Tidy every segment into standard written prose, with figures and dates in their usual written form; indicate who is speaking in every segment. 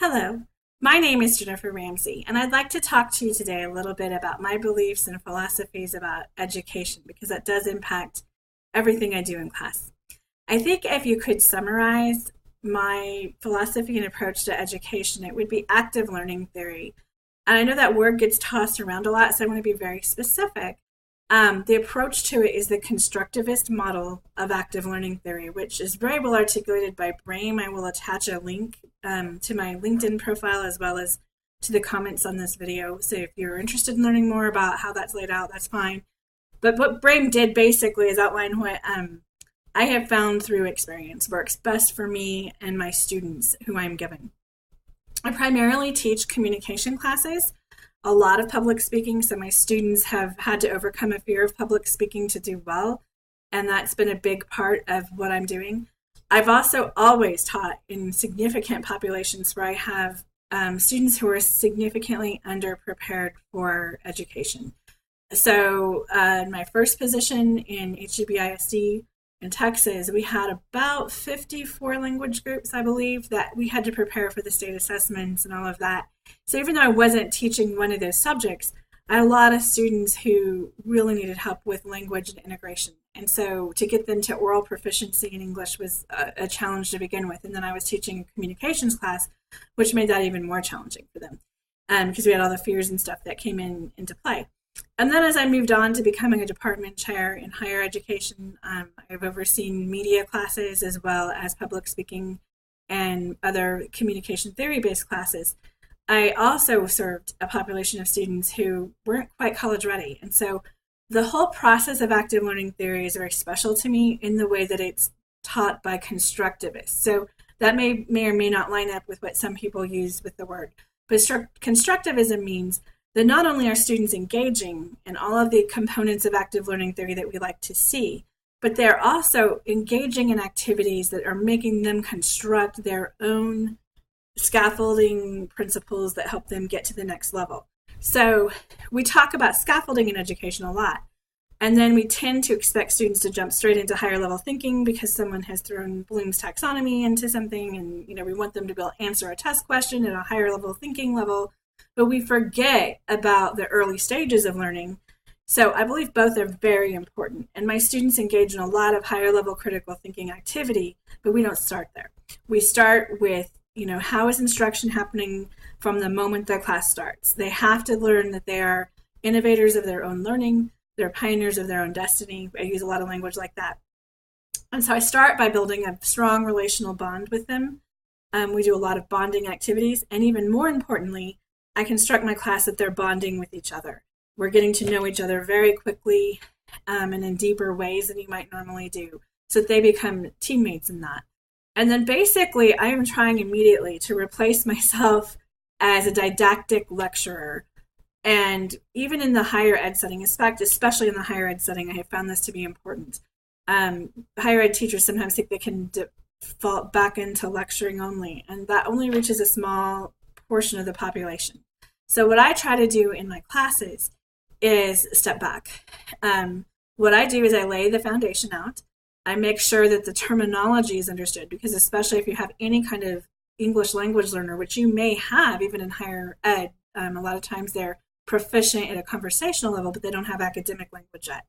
Speaker 1: Hello, my name is Jennifer Ramsey, and I'd like to talk to you today a little bit about my beliefs and philosophies about education because that does impact everything I do in class. I think if you could summarize my philosophy and approach to education, it would be active learning theory. And I know that word gets tossed around a lot, so I want to be very specific. The approach to it is the constructivist model of active learning theory, which is very well articulated by Brame. I will attach a link to my LinkedIn profile as well as to the comments on this video. So if you're interested in learning more about how that's laid out, that's fine. But what Brame did basically is outline what I have found through experience works best for me and my students who I'm giving. I primarily teach communication classes, a lot of public speaking, so my students have had to overcome a fear of public speaking to do well, and that's been a big part of what I'm doing. I've also always taught in significant populations where I have students who are significantly underprepared for education. So in my first position in HGBISD in Texas, we had about 54 language groups, I believe, that we had to prepare for the state assessments and all of that. So even though I wasn't teaching one of those subjects, I had a lot of students who really needed help with language and integration. And so to get them to oral proficiency in English was a challenge to begin with. And then I was teaching a communications class, which made that even more challenging for them because we had all the fears and stuff that came into play. And then as I moved on to becoming a department chair in higher education, I've overseen media classes as well as public speaking and other communication theory-based classes. I also served a population of students who weren't quite college ready. And so the whole process of active learning theory is very special to me in the way that it's taught by constructivists. So that may or may not line up with what some people use with the word. But constructivism means that not only are students engaging in all of the components of active learning theory that we like to see, but they're also engaging in activities that are making them construct their own scaffolding principles that help them get to the next level. So we talk about scaffolding in education a lot, and then we tend to expect students to jump straight into higher level thinking because someone has thrown Bloom's taxonomy into something, and we want them to be able to answer a test question at a higher level thinking level. But we forget about the early stages of learning. So I believe both are very important. And my students engage in a lot of higher level critical thinking activity, but we don't start there. We start with, how is instruction happening from the moment the class starts? They have to learn that they are innovators of their own learning. They're pioneers of their own destiny. I use a lot of language like that. And so I start by building a strong relational bond with them. We do a lot of bonding activities. And even more importantly, I construct my class that they're bonding with each other. We're getting to know each other very quickly and in deeper ways than you might normally do, so that they become teammates in that. And then basically, I am trying immediately to replace myself as a didactic lecturer. And even in the higher ed setting, in fact, especially in the higher ed setting, I have found this to be important. Higher ed teachers sometimes think they can default back into lecturing only, and that only reaches a small portion of the population. So what I try to do in my classes is step back. What I do is I lay the foundation out. I make sure that the terminology is understood, because especially if you have any kind of English language learner, which you may have even in higher ed, a lot of times they're proficient at a conversational level, but they don't have academic language yet.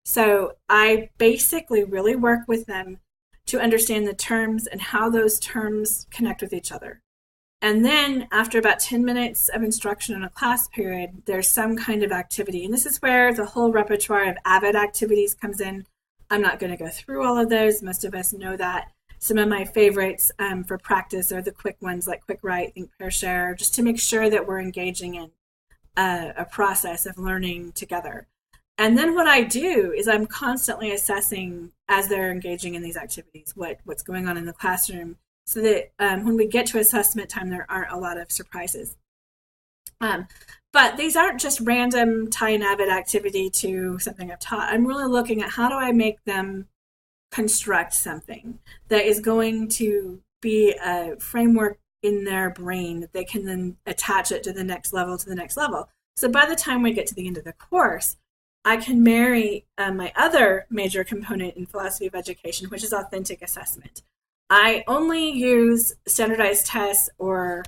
Speaker 1: So I basically really work with them to understand the terms and how those terms connect with each other. And then after about 10 minutes of instruction in a class period, there's some kind of activity. And this is where the whole repertoire of AVID activities comes in. I'm not going to go through all of those. Most of us know that. Some of my favorites for practice are the quick ones like Quick Write, Think, Pair, Share, just to make sure that we're engaging in a process of learning together. And then what I do is I'm constantly assessing as they're engaging in these activities what's going on in the classroom, so that when we get to assessment time, there aren't a lot of surprises. But these aren't just random tie an AVID activity to something I've taught. I'm really looking at how do I make them construct something that is going to be a framework in their brain that they can then attach it to the next level, So by the time we get to the end of the course, I can marry my other major component in philosophy of education, which is authentic assessment. I only use standardized tests or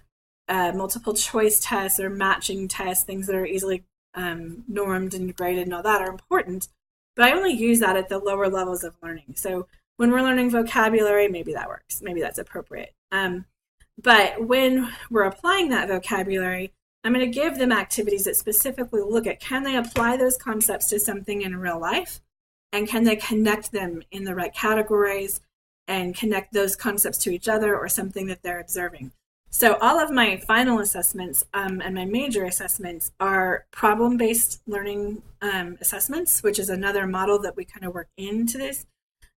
Speaker 1: multiple choice tests or matching tests, things that are easily normed and graded and all that are important. But I only use that at the lower levels of learning. So when we're learning vocabulary, maybe that works. Maybe that's appropriate. But when we're applying that vocabulary, I'm going to give them activities that specifically look at, can they apply those concepts to something in real life? And can they connect them in the right categories and connect those concepts to each other or something that they're observing? So all of my final assessments and my major assessments are problem-based learning assessments, which is another model that we kind of work into this.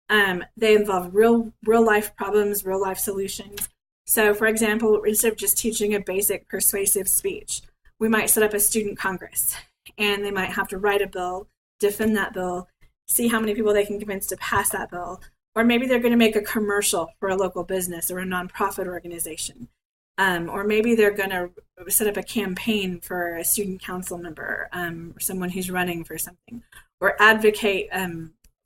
Speaker 1: They involve real life problems, real life solutions. So for example, instead of just teaching a basic persuasive speech, we might set up a student congress, and they might have to write a bill, defend that bill, see how many people they can convince to pass that bill. Or maybe they're going to make a commercial for a local business or a nonprofit organization. Or maybe they're going to set up a campaign for a student council member or someone who's running for something, or advocate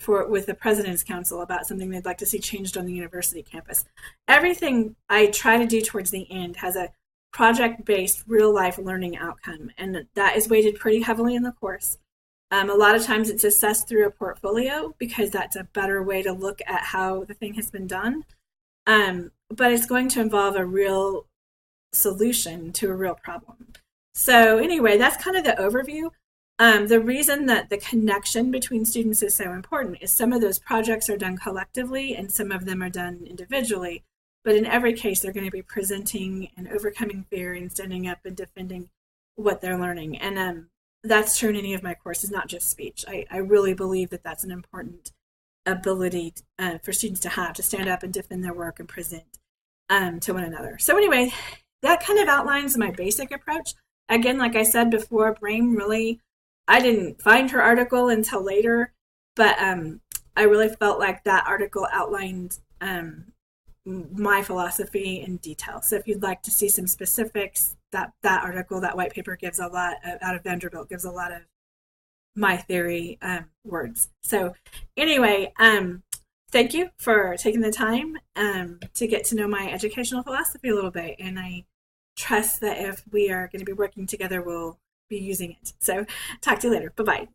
Speaker 1: with the President's Council about something they'd like to see changed on the university campus. Everything I try to do towards the end has a project-based, real-life learning outcome, and that is weighted pretty heavily in the course. A lot of times it's assessed through a portfolio because that's a better way to look at how the thing has been done. But it's going to involve a real solution to a real problem. So anyway, that's kind of the overview. The reason that the connection between students is so important is some of those projects are done collectively and some of them are done individually. But in every case, they're going to be presenting and overcoming fear and standing up and defending what they're learning. And that's true in any of my courses, not just speech. I really believe that that's an important ability for students to have, to stand up and defend their work and present to one another. So anyway, that kind of outlines my basic approach. Again, like I said before, Brame really, I didn't find her article until later, but I really felt like that article outlined my philosophy in detail. So if you'd like to see some specifics, that article, that white paper gives a lot out of Vanderbilt, gives a lot of my theory words. So anyway, thank you for taking the time to get to know my educational philosophy a little bit. And I trust that if we are going to be working together, we'll be using it. So talk to you later. Bye-bye.